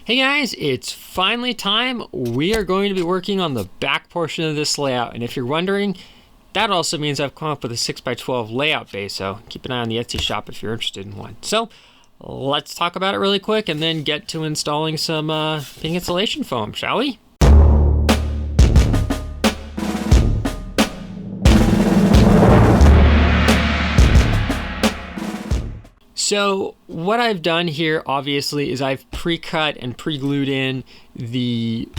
Hey guys, it's finally time. We are going to be working on the back portion of this layout, and if you're wondering, that also means I've come up with a 6x12 layout base, so keep an eye on the Etsy shop if you're interested in one. So let's talk about it really quick and then get to installing some pink insulation foam, shall we? So what I've done here, obviously, is I've pre-cut and pre-glued in the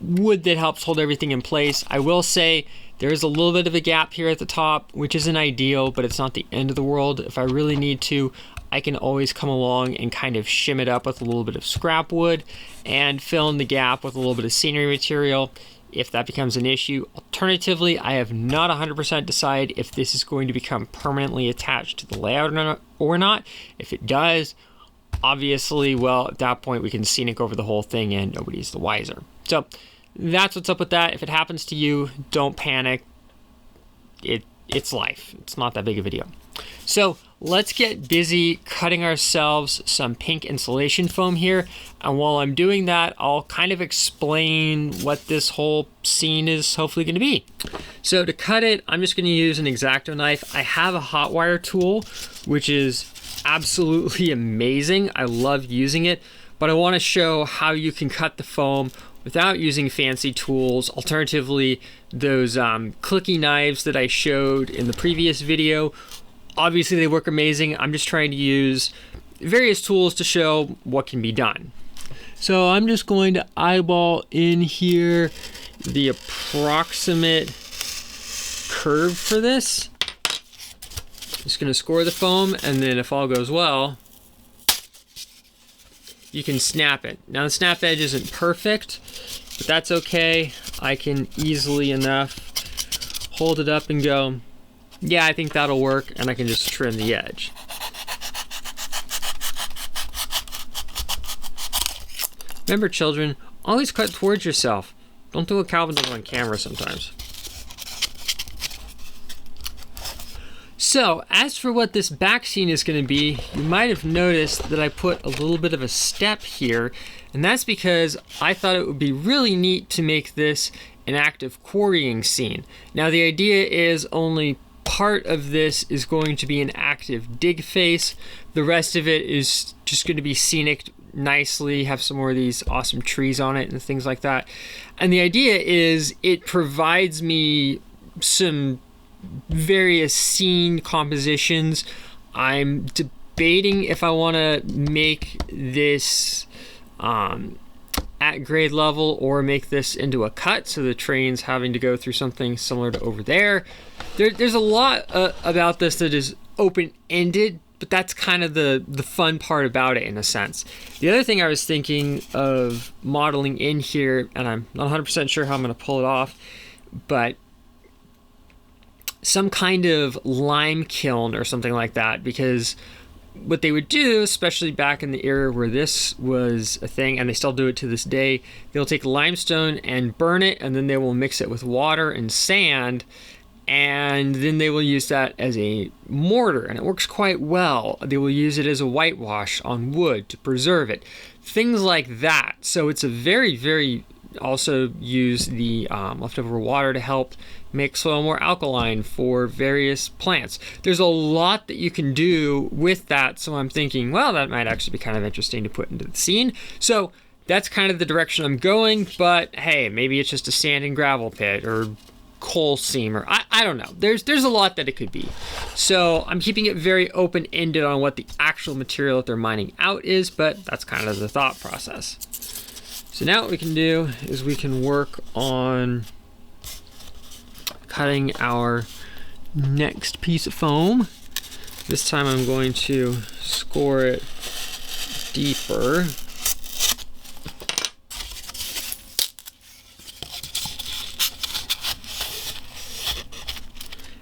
wood that helps hold everything in place. I will say there's a little bit of a gap here at the top, which isn't ideal, but it's not the end of the world. If I really need to, I can always come along and kind of shim it up with a little bit of scrap wood and fill in the gap with a little bit of scenery material if that becomes an issue. Alternatively, I have not 100% decided if this is going to become permanently attached to the layout or not. If it does, obviously, well, at that point we can scenic over the whole thing and nobody's the wiser. So that's what's up with that. If it happens to you, don't panic. It's life. It's not that big of a deal. So let's get busy cutting ourselves some pink insulation foam here. And while I'm doing that, I'll kind of explain what this whole scene is hopefully going to be. So to cut it, I'm just going to use an X-Acto knife. I have a hot wire tool, which is absolutely amazing. I love using it, but I want to show how you can cut the foam without using fancy tools. Alternatively, those clicky knives that I showed in the previous video, obviously they work amazing. I'm just trying to use various tools to show what can be done. So I'm just going to eyeball in here the approximate curve for this. Just going to score the foam, and then if all goes well, you can snap it. Now the snap edge isn't perfect, but that's okay. I can easily enough hold it up and go, yeah, I think that'll work, and I can just trim the edge. Remember, children, always cut towards yourself. Don't do what Calvin does on camera sometimes. So, as for what this back scene is going to be, you might have noticed that I put a little bit of a step here, and that's because I thought it would be really neat to make this an active quarrying scene. Now, the idea is only part of this is going to be an active dig face. The rest of it is just going to be scenic nicely, have some more of these awesome trees on it and things like that. And the idea is it provides me some various scene compositions. I'm debating if I want to make this at grade level or make this into a cut so the train's having to go through something similar to over there. There's a lot about this that is open-ended, but that's kind of the fun part about it in a sense. The other thing I was thinking of modeling in here, and I'm not 100% sure how I'm going to pull it off, but some kind of lime kiln or something like that, because what they would do, especially back in the era where this was a thing, and they still do it to this day, they'll take limestone and burn it, and then they will mix it with water and sand, and then they will use that as a mortar, and it works quite well. They will use it as a whitewash on wood to preserve it. Things like that. So it's a very also use the leftover water to help make soil more alkaline for various plants. There's a lot that you can do with that, so I'm thinking, well, that might actually be kind of interesting to put into the scene. So that's kind of the direction I'm going, but hey, maybe it's just a sand and gravel pit or coal seam, or I don't know. There's a lot that it could be. So I'm keeping it very open-ended on what the actual material that they're mining out is, but that's kind of the thought process. So now what we can do is we can work on cutting our next piece of foam. This time I'm going to score it deeper.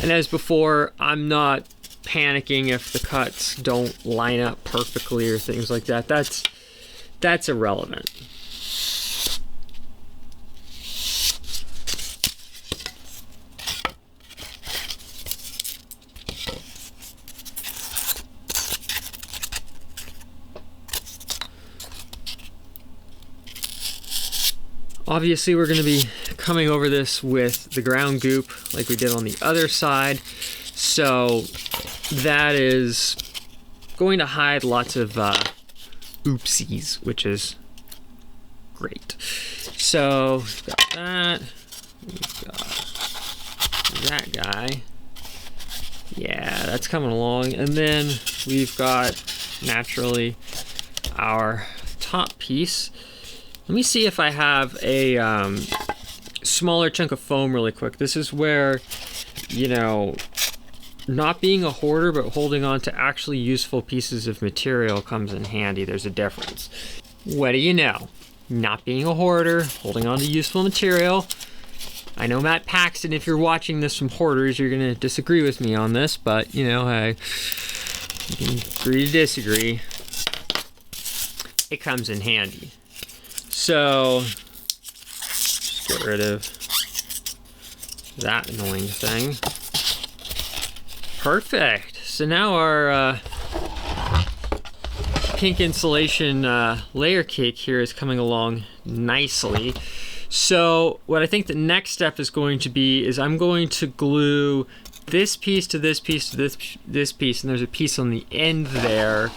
And as before, I'm not panicking if the cuts don't line up perfectly or things like that. That's irrelevant. Obviously, we're going to be coming over this with the ground goop like we did on the other side. So that is going to hide lots of oopsies, which is great. So we've got that. We've got that guy. Yeah, that's coming along. And then we've got, naturally, our top piece. Let me see if I have a smaller chunk of foam really quick. This is where, you know, not being a hoarder, but holding on to actually useful pieces of material comes in handy. There's a difference. What do you know? Not being a hoarder, holding on to useful material. I know Matt Paxton, if you're watching this from Hoarders, you're going to disagree with me on this, but, you know, hey, you can agree to disagree. It comes in handy. So, just get rid of that annoying thing. Perfect. So now our pink insulation layer cake here is coming along nicely. So what I think the next step is going to be is I'm going to glue this piece to this piece to this piece, and there's a piece on the end there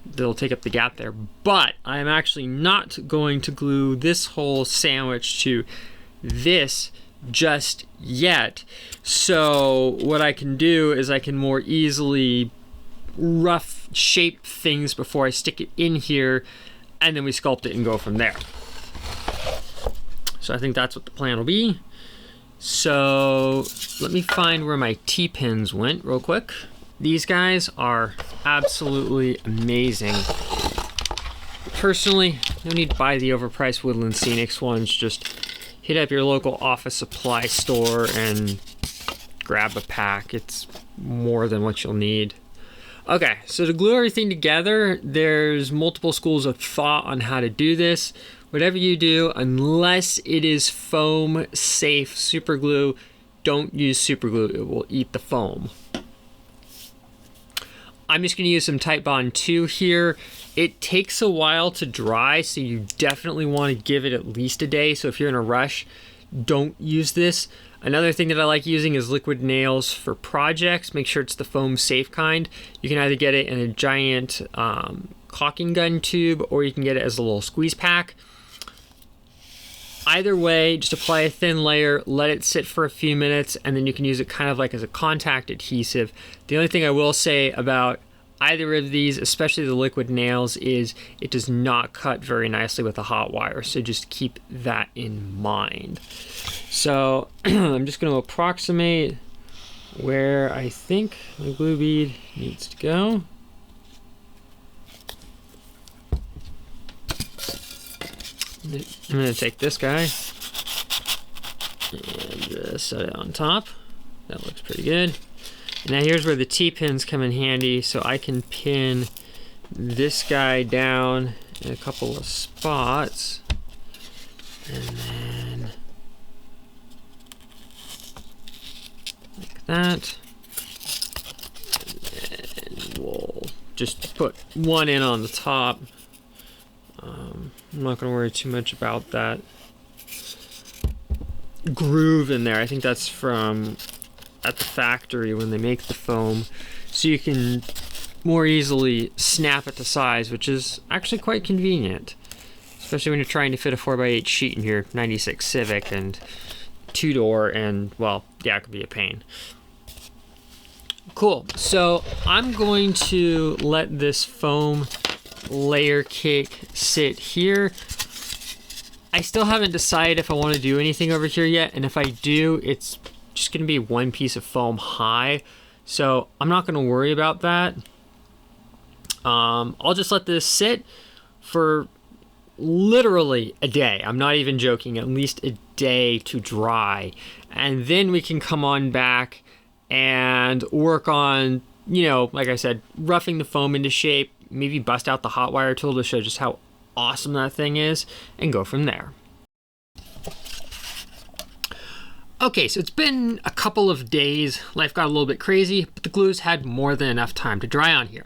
that'll take up the gap there. But I'm actually not going to glue this whole sandwich to this just yet. So what I can do is I can more easily rough shape things before I stick it in here, and then we sculpt it and go from there. So I think that's what the plan will be. So let me find where my T-pins went real quick. These guys are absolutely amazing. Personally, no need to buy the overpriced Woodland Scenics ones. Just hit up your local office supply store and grab a pack. It's more than what you'll need. Okay, so to glue everything together, there's multiple schools of thought on how to do this. Whatever you do, unless it is foam safe super glue, don't use super glue. It will eat the foam. I'm just going to use some Titebond 2 here. It takes a while to dry, so you definitely want to give it at least a day. So if you're in a rush, don't use this. Another thing that I like using is liquid nails for projects. Make sure it's the foam safe kind. You can either get it in a giant caulking gun tube, or you can get it as a little squeeze pack. Either way, just apply a thin layer, let it sit for a few minutes, and then you can use it kind of like as a contact adhesive. The only thing I will say about either of these, especially the liquid nails, is it does not cut very nicely with a hot wire, so just keep that in mind. So I'm just going to approximate where I think the glue bead needs to go. I'm going to take this guy and just set it on top. That looks pretty good. Now here's where the T-pins come in handy, so I can pin this guy down in a couple of spots, and then like that. And then we'll just put one in on the top. I'm not going to worry too much about that groove in there. I think that's from at the factory when they make the foam, so you can more easily snap it to size, which is actually quite convenient, especially when you're trying to fit a 4x8 sheet in your 96 Civic and two-door, and well, yeah, it could be a pain. Cool. So I'm going to let this foam layer cake sit here. I still haven't decided if I want to do anything over here yet, and if I do, it's just going to be one piece of foam high, so I'm not going to worry about that. I'll just let this sit for literally a day. I'm not even joking, at least a day to dry, and then we can come on back and work on, you know, like I said, roughing the foam into shape, maybe bust out the hot wire tool to show just how awesome that thing is, and go from there. Okay, so it's been a couple of days. Life got a little bit crazy, but the glue's had more than enough time to dry on here.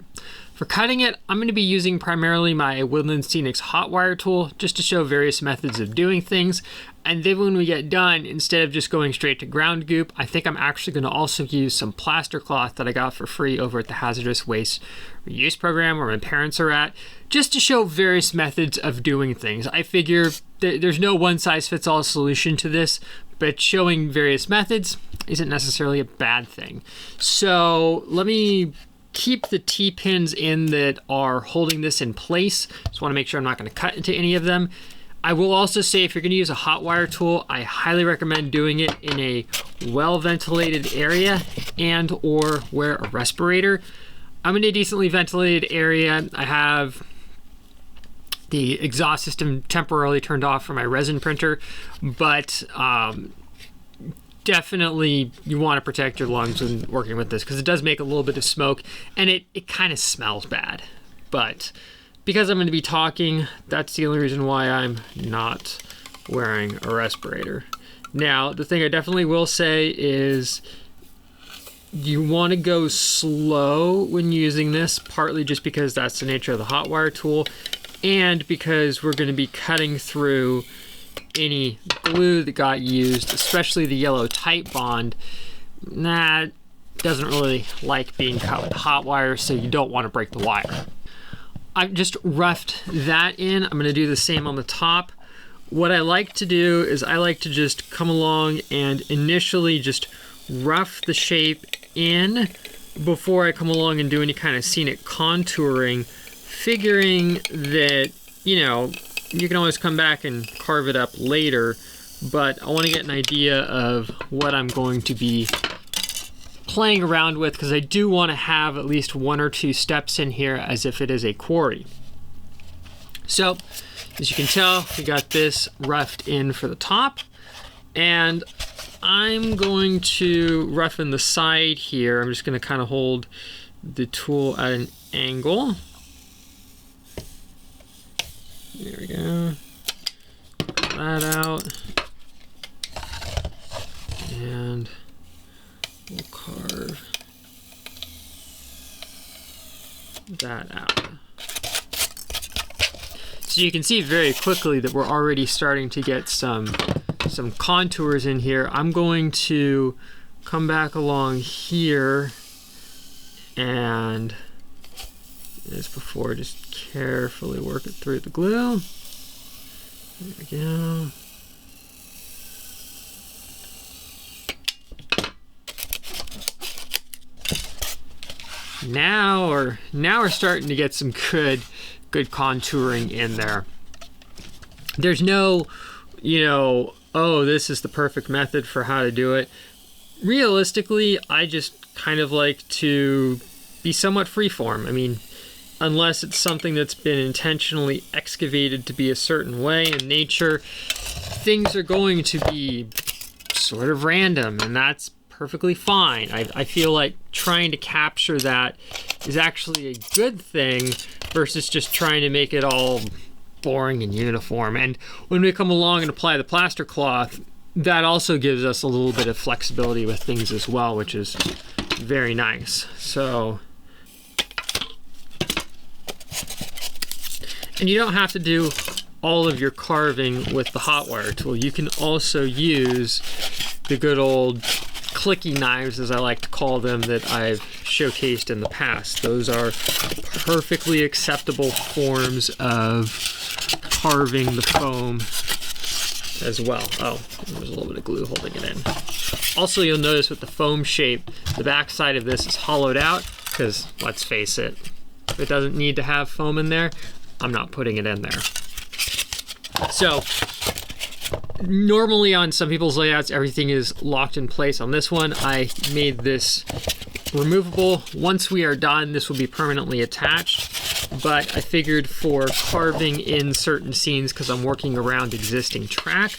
For cutting it, I'm going to be using primarily my Woodland Scenics hot wire tool just to show various methods of doing things. And then when we get done, instead of just going straight to ground goop, I think I'm actually going to also use some plaster cloth that I got for free over at the Hazardous Waste Reuse Program where my parents are at, just to show various methods of doing things. I figure there's no one-size-fits-all solution to this, but showing various methods isn't necessarily a bad thing. So let me keep the T-pins in that are holding this in place. Just want to make sure I'm not going to cut into any of them. I will also say if you're going to use a hot wire tool, I highly recommend doing it in a well-ventilated area and or wear a respirator. I'm in a decently ventilated area. I have the exhaust system temporarily turned off for my resin printer, but definitely you want to protect your lungs when working with this because it does make a little bit of smoke and it kind of smells bad. But because I'm going to be talking, that's the only reason why I'm not wearing a respirator. Now, the thing I definitely will say is you want to go slow when using this, partly just because that's the nature of the hot wire tool, and because we're going to be cutting through any glue that got used, especially the yellow Titebond. That doesn't really like being cut with hot wire, so you don't want to break the wire. I've just roughed that in. I'm going to do the same on the top. What I like to do is I like to just come along and initially just rough the shape in before I come along and do any kind of scenic contouring, figuring that, you know, you can always come back and carve it up later, but I want to get an idea of what I'm going to be playing around with because I do want to have at least one or two steps in here as if it is a quarry. So, as you can tell, we got this roughed in for the top, and I'm going to roughen the side here. I'm just going to kind of hold the tool at an angle. There we go. Pull that out. And we'll carve that out. So you can see very quickly that we're already starting to get some contours in here. I'm going to come back along here and, as before, just carefully work it through the glue. There we go. Now we're starting to get some good contouring in there. There's no, oh, this is the perfect method for how to do it. Realistically, I just kind of like to be somewhat freeform. I mean, unless it's something that's been intentionally excavated to be a certain way in nature, things are going to be sort of random, and that's perfectly fine. I feel like trying to capture that is actually a good thing versus just trying to make it all boring and uniform. And when we come along and apply the plaster cloth, that also gives us a little bit of flexibility with things as well, which is very nice. So, and you don't have to do all of your carving with the hot wire tool. You can also use the good old clicky knives, as I like to call them, that I've showcased in the past. Those are perfectly acceptable forms of carving the foam as well. Oh, there's a little bit of glue holding it in. Also, you'll notice with the foam shape, the back side of this is hollowed out because, let's face it, if it doesn't need to have foam in there, I'm not putting it in there. So, normally on some people's layouts, everything is locked in place. On this one, I made this removable. Once we are done, this will be permanently attached, but I figured for carving in certain scenes, because I'm working around existing track,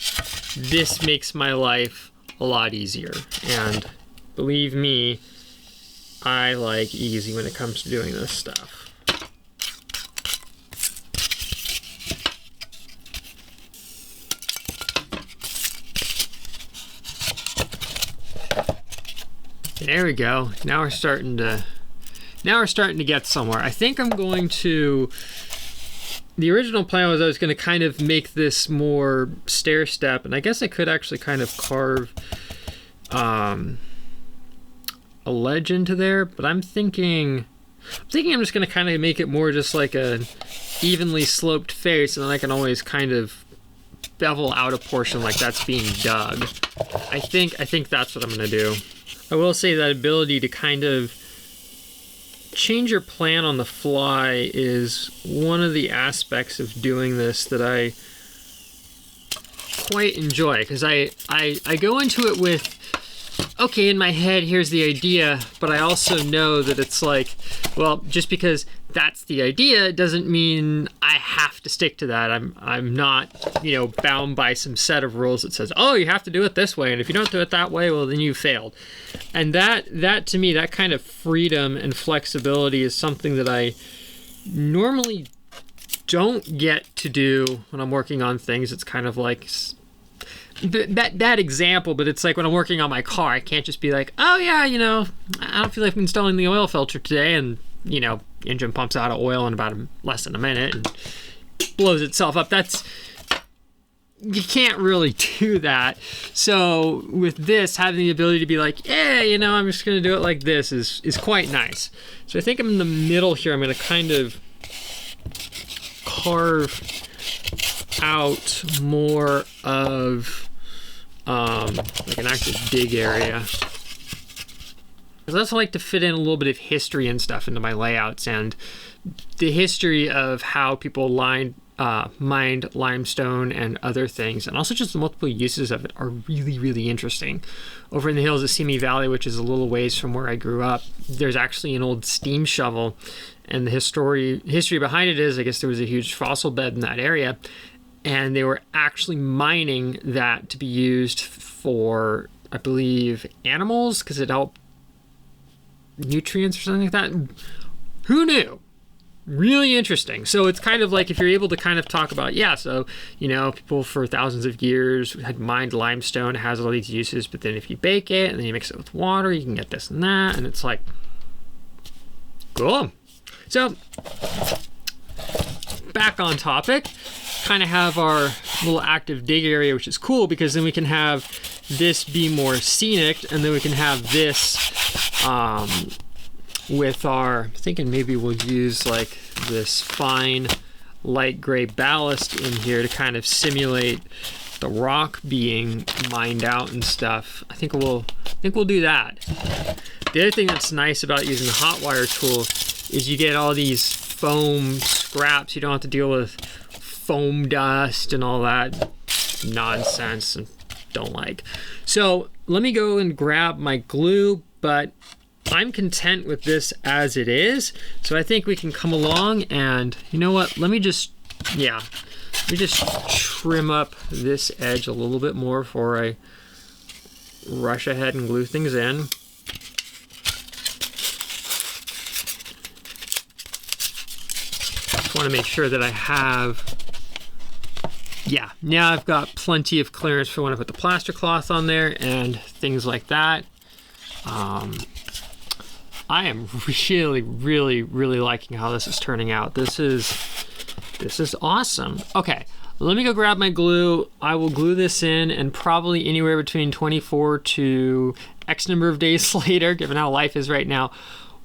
this makes my life a lot easier. And believe me, I like easy when it comes to doing this stuff. There we go. Now we're starting to Now we're starting to get somewhere. I think I'm going to... The original plan was I was going to kind of make this more stair step, and I guess I could actually kind of carve a ledge into there, but I'm thinking I'm just going to kind of make it more just like a evenly sloped face, and then I can always kind of bevel out a portion like that's being dug. I think that's what I'm going to do. I will say that ability to kind of change your plan on the fly is one of the aspects of doing this that I quite enjoy, because I go into it with, okay, in my head, here's the idea, but I also know that it's like, well, just because that's the idea doesn't mean I have to stick to that. I'm not, you know, bound by some set of rules that says, oh, you have to do it this way, and if you don't do it that way, well, then you failed. And that to me, that kind of freedom and flexibility is something that I normally don't get to do when I'm working on things. It's kind of like that example, but it's like when I'm working on my car, I can't just be like, oh yeah, you know, I don't feel like installing the oil filter today, and you know, engine pumps out of oil in about less than a minute and blows itself up. You can't really do that. So with this, having the ability to be like, yeah, you know, I'm just gonna do it like this is quite nice. So I think I'm in the middle here. I'm gonna kind of carve out more of like an actual dig area. Because I also like to fit in a little bit of history and stuff into my layouts, and the history of how people mined limestone and other things, and also just the multiple uses of it are really, really interesting. Over in the hills of Simi Valley, which is a little ways from where I grew up, there's actually an old steam shovel, and the history behind it is, I guess there was a huge fossil bed in that area, and they were actually mining that to be used for, I believe, animals, because it helped nutrients or something like that. Who knew? Really interesting. So it's kind of like if you're able to kind of talk about, yeah, so, you know, people for thousands of years had mined limestone, it has all these uses, but then if you bake it and then you mix it with water, you can get this and that, and it's like, cool. So back on topic, kind of have our little active dig area, which is cool because then we can have this be more scenic, and then we can have this with our, thinking maybe we'll use like this fine light gray ballast in here to kind of simulate the rock being mined out and stuff. I think we'll do that. The other thing that's nice about using the hot wire tool is you get all these foam scraps. You don't have to deal with foam dust and all that nonsense and don't like. So let me go and grab my glue, but I'm content with this as it is. So I think we can come along and, you know what, let me just trim up this edge a little bit more before I rush ahead and glue things in. Just want to make sure that I have, now I've got plenty of clearance for when I put the plaster cloth on there and things like that. I am really, really, really liking how this is turning out. This is awesome. Okay, let me go grab my glue. I will glue this in, and probably anywhere between 24 to X number of days later, given how life is right now,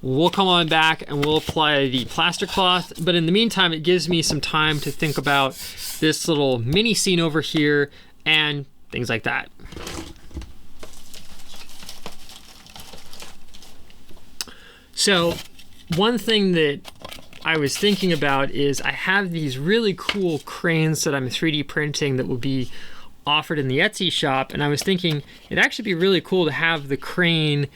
we'll come on back and we'll apply the plaster cloth. But in the meantime, it gives me some time to think about this little mini scene over here and things like that. So one thing that I was thinking about is I have these really cool cranes that I'm 3D printing that will be offered in the Etsy shop, and I was thinking it'd actually be really cool to have the crane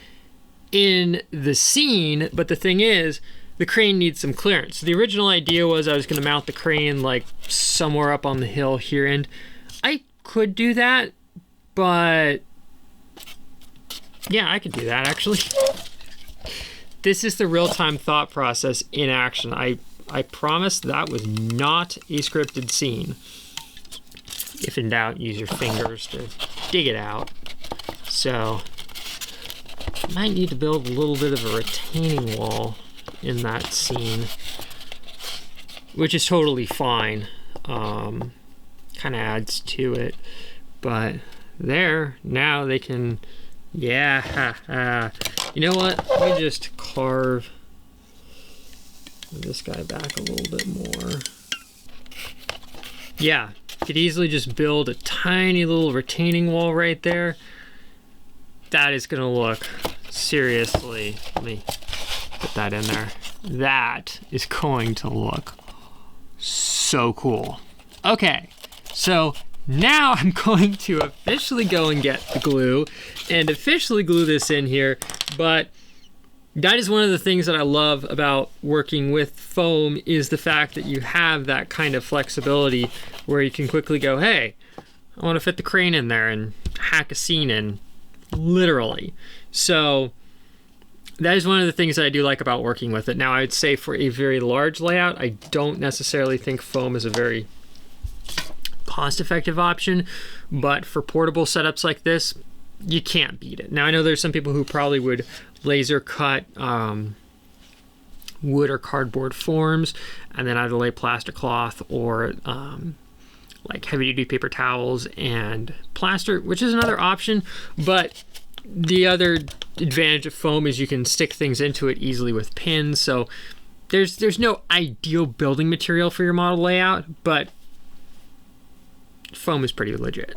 in the scene, but the thing is, the crane needs some clearance. So the original idea was I was going to mount the crane like somewhere up on the hill here, and I could do that, but yeah, I could do that actually. This is the real-time thought process in action. I promise that was not a scripted scene. If in doubt, use your fingers to dig it out. So, I might need to build a little bit of a retaining wall in that scene, which is totally fine. Kind of adds to it, but there, now they can, yeah. You know what? Let me just carve this guy back a little bit more. Yeah, could easily just build a tiny little retaining wall right there. That is gonna look, seriously, let me put that in there. That is going to look so cool. Okay, so now I'm going to officially go and get the glue and officially glue this in here, but that is one of the things that I love about working with foam, is the fact that you have that kind of flexibility where you can quickly go, hey, I want to fit the crane in there and hack a scene in, literally. So that is one of the things that I do like about working with it. Now, I would say for a very large layout, I don't necessarily think foam is a very cost-effective option, but for portable setups like this, you can't beat it. Now, I know there's some people who probably would laser cut wood or cardboard forms and then either lay plaster cloth or like heavy-duty paper towels and plaster, which is another option, but the other advantage of foam is you can stick things into it easily with pins. So there's no ideal building material for your model layout, but foam is pretty legit.